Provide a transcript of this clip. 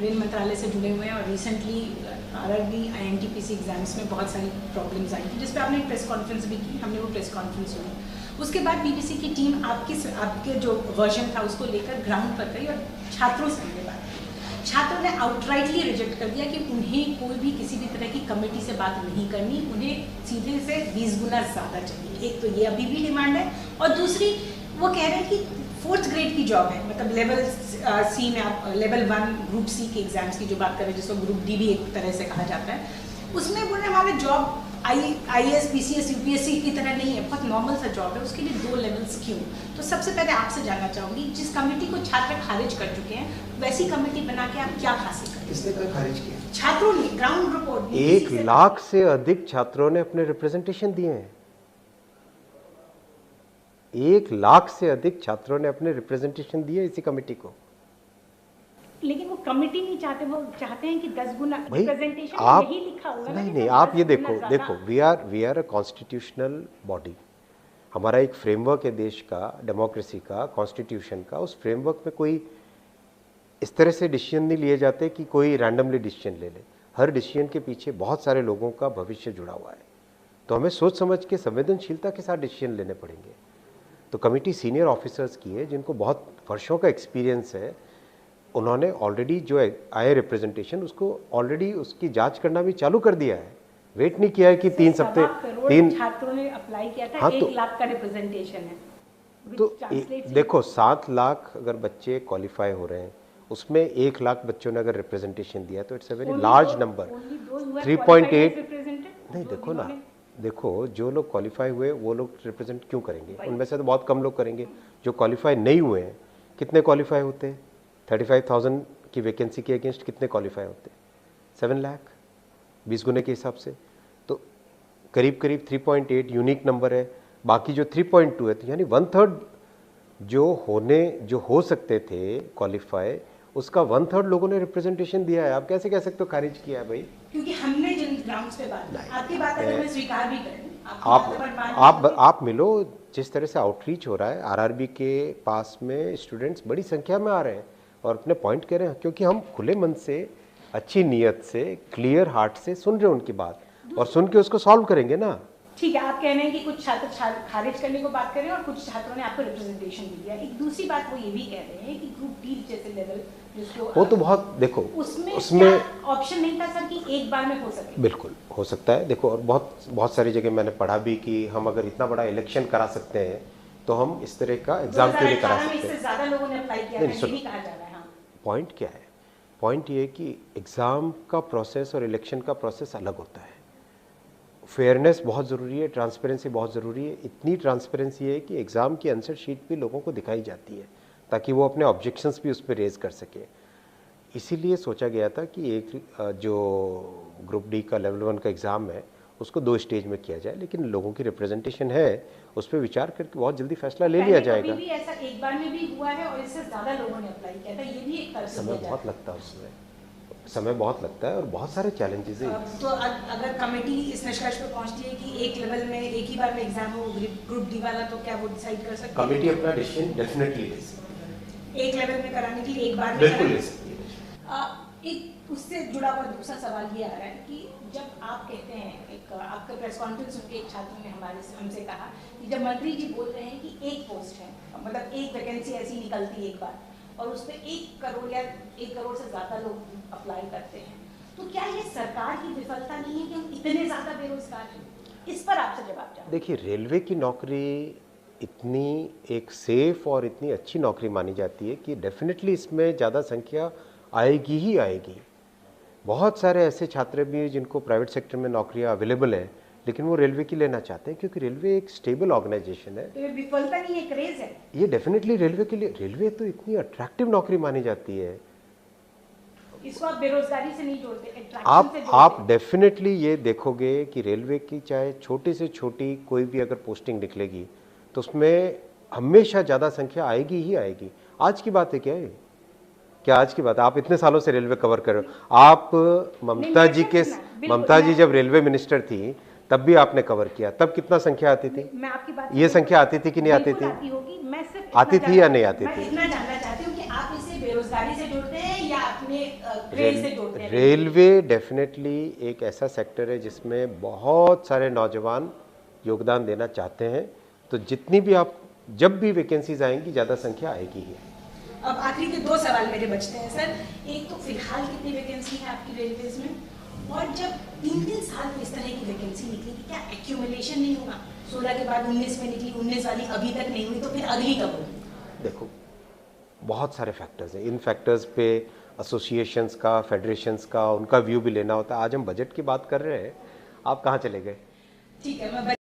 Rail मंत्रालय से जुड़े हुए हैं और रिसेंटली आरआरबी आईएनटीपीसी एग्जाम्स में बहुत सारी प्रॉब्लम्स आई थी, जिस पर आपने एक प्रेस कॉन्फ्रेंस भी की, हमने वो प्रेस कॉन्फ्रेंस सुनी। उसके बाद बीबीसी की टीम आपके जो वर्जन था उसको लेकर ग्राउंड पर गई और छात्रों से हमने बात की। छात्रों ने आउटराइटली रिजेक्ट कर दिया कि उन्हें कोई भी किसी भी तरह की कमेटी से बात नहीं करनी, उन्हें सीधे से 20 गुना ज़्यादा चाहिए। एक तो ये अभी भी डिमांड है, और दूसरी वो कह रहे हैं कि 4th ग्रेड की जॉब है, मतलब लेवल सी में आप लेवल 1 ग्रुप सी के एग्जाम्स की जो बात करें, जिसको ग्रुप डी भी एक तरह से कहा जाता है, उसमें बोले हमारे जॉब IAS PCS UPSC की तरह नहीं है, बहुत नॉर्मल सा जॉब है, उसके लिए 2 लेवल्स क्यों? तो सबसे पहले आपसे जानना चाहूँगी, जिस कमेटी को छात्र खारिज कर चुके हैं वैसी कमेटी बना के आप क्या हासिल करें? किसने खारिज किया? छात्रों ने ग्राउंड रिपोर्ट 1 लाख से अधिक छात्रों ने अपने रिप्रेजेंटेशन दिए हैं। 1 लाख से अधिक छात्रों ने अपने रिप्रेजेंटेशन दिए इसी कमेटी को। लेकिन वो कमेटी नहीं चाहते, वो चाहते हैं कि 10 गुना रिप्रेजेंटेशन आप यही लिखा होगा। नहीं, आप ये देखो we are a constitutional body. हमारा एक फ्रेमवर्क है देश का, डेमोक्रेसी का, कॉन्स्टिट्यूशन का। उस फ्रेमवर्क में कोई इस तरह से डिसीजन नहीं लिए जाते कि कोई रैंडमली डिसीजन ले ले। हर डिसीजन के पीछे बहुत सारे लोगों का भविष्य जुड़ा हुआ है, तो हमें सोच समझ के संवेदनशीलता के साथ डिसीजन लेने पड़ेंगे। तो कमेटी सीनियर ऑफिसर्स की है जिनको बहुत वर्षों का एक्सपीरियंस है। उन्होंने ऑलरेडी जो आए रिप्रेजेंटेशन, उसको ऑलरेडी उसकी जांच करना भी चालू कर दिया है। वेट नहीं किया है कि 3 हफ्ते 3 छात्रों ने अप्लाई किया था। हाँ, 1 लाख का रिप्रेजेंटेशन है। तो देखो 7 लाख अगर बच्चे क्वालिफाई हो रहे हैं, उसमें 1 लाख बच्चों ने अगर रिप्रेजेंटेशन दिया तो it's a very large number. 3.8 नहीं, देखो ना, देखो जो लोग क्वालिफाई हुए वो लोग रिप्रेजेंट क्यों करेंगे? उनमें से तो बहुत कम लोग करेंगे। जो क्वालिफाई नहीं हुए हैं, कितने क्वालिफाई होते हैं? 35,000 की वैकेंसी के अगेंस्ट कितने क्वालिफाई होते हैं? 7 लाख, 20 गुने के हिसाब से तो करीब करीब 3.8 यूनिक नंबर है। बाकी जो 3.2 है, तो यानी 1/3 जो हो सकते थे क्वालिफाई, उसका 1/3 लोगों ने रिप्रेजेंटेशन दिया है। आप कैसे कह सकते हो खारिज किया है भाई? क्योंकि हमने जिन ग्राउंड्स पे बात की, आपकी बात अगर मैं स्वीकार भी करूं, आप मिलो। जिस तरह से आउटरीच हो रहा है, आरआरबी के पास में स्टूडेंट्स बड़ी संख्या में आ रहे हैं और अपने पॉइंट कह रहे हैं, क्योंकि हम खुले मन से, अच्छी नीयत से, क्लियर हार्ट से सुन रहे हैं उनकी बात, और सुन के उसको सॉल्व करेंगे ना। ठीक है, आप कह रहे हैं कि कुछ छात्र खारिज करने को बात कर रहे हैं और कुछ छात्रों ने आपको रिप्रेजेंटेशन दिया। एक दूसरी बात वो ये भी कह रहे हैं कि ग्रुप डी जैसे लेवल वो तो बहुत, देखो उसमें ऑप्शन नहीं था सर कि एक बार में हो सके। बिल्कुल हो सकता है। देखो, और बहुत सारी जगह मैंने पढ़ा भी कि हम अगर इतना बड़ा इलेक्शन करा सकते हैं तो हम इस तरह का एग्जाम क्यों नहीं करा सकते? इससे ज़्यादा लोगों ने अप्लाई किया, ये भी कहा जा रहा है। पॉइंट क्या है? पॉइंट ये है कि एग्ज़ाम का प्रोसेस और इलेक्शन का प्रोसेस अलग होता है। फेयरनेस बहुत ज़रूरी है, ट्रांसपेरेंसी बहुत ज़रूरी है। इतनी ट्रांसपेरेंसी है कि एग्ज़ाम की आंसर शीट भी लोगों को दिखाई जाती है, ताकि वो अपने ऑब्जेक्शंस भी उस पर रेज कर सके। इसीलिए सोचा गया था कि एक जो ग्रुप डी का लेवल 1 का एग्ज़ाम है उसको 2 स्टेज में किया जाए, लेकिन लोगों की रिप्रेजेंटेशन है, उस पर विचार करके बहुत जल्दी फैसला ले लिया जाएगा। भी ऐसा एक बार में भी हुआ है और इससे ज़्यादा लोगों ने अप्लाई किया था, ये भी एक समय बहुत लगता है, उसमें समय बहुत लगता है और बहुत सारे चैलेंजेस हैं। तो अगर कमेटी इस निष्कर्ष पर पहुंचती है कि एक लेवल में एक ही बार में एग्जाम हो ग्रुप डी वाला, तो क्या वो डिसाइड कर सकती है? कमेटी अपना डिसीजन डेफिनेटली ले सकती है। एक लेवल में कराने के लिए एक बार बिल्कुल ले सकती है। एक उससे जुड़ा हुआ दूसरा सवाल ये आ रहा है कि जब आप कहते हैं, एक आपका प्रेस कॉन्फ्रेंस सुन के एक छात्र ने हमसे कहा कि जब मंत्री जी बोल रहे हैं कि एक पोस्ट है, मतलब एक वैकेंसी ऐसी निकलती है एक बार और उस पर 1 करोड़ या 1 करोड़ से ज़्यादा लोग अप्लाई करते हैं, तो क्या ये सरकार की विफलता नहीं है कि हम इतने ज़्यादा बेरोजगार हैं? इस पर आपसे जवाब चाहिए। देखिए, रेलवे की नौकरी इतनी एक सेफ और इतनी अच्छी नौकरी मानी जाती है कि डेफिनेटली इसमें ज़्यादा संख्या आएगी ही आएगी। बहुत सारे ऐसे छात्र भी हैं जिनको प्राइवेट सेक्टर में नौकरियां अवेलेबल हैं, लेकिन वो रेलवे की लेना चाहते हैं, क्योंकि रेलवे एक स्टेबल ऑर्गेनाइजेशन है। तो ये विफलता नहीं है, क्रेज है। ये डेफिनेटली रेलवे के लिए, रेलवे तो इतनी अट्रैक्टिव नौकरी मानी जाती है। इसको आप बेरोजगारी से नहीं जोड़ते, आप डेफिनेटली ये देखोगे कि रेलवे की चाहे छोटी से छोटी कोई भी अगर पोस्टिंग निकलेगी तो उसमें हमेशा ज़्यादा संख्या आएगी ही आएगी। आज की बात है क्या है? क्या आज की बात? आप इतने सालों से रेलवे कवर कर रहे हो। आप ममता जी जब रेलवे मिनिस्टर थी तब भी आपने कवर किया, तब कितना संख्या आती थी? मैं आपकी बात ये संख्या आती थी कि नहीं आती थी? आती थी या नहीं आती थी? मैं इतना जानना चाहती हूँ कि आप इसे बेरोजगारी से जोड़ते हैं या अपने क्रेज से जोड़ते हैं? रेलवे डेफिनेटली एक ऐसा सेक्टर है जिसमें बहुत सारे नौजवान योगदान देना चाहते हैं, तो जितनी भी आप जब भी वैकेंसीज आएंगी ज़्यादा संख्या आएगी ही। अब आखिरी के 2 सवाल मेरे बचते हैं सर। एक तो फिलहाल कितनी वैकेंसी है आपकी रेलवेज में, और जब 3-3 साल में इस तरह की वैकेंसी निकलेगी क्या एक्यूमुलेशन नहीं होगा? 16 के बाद 19 में निकली, 19 वाली अभी तक नहीं हुई, तो फिर अगली कब होगी? देखो बहुत सारे फैक्टर्स हैं, इन फैक्टर्स पे एसोसिएशंस का, फेडरेशंस का, उनका व्यू भी लेना होता है। आज हम बजट की बात कर रहे हैं, आप कहाँ चले गए? ठीक है, मैं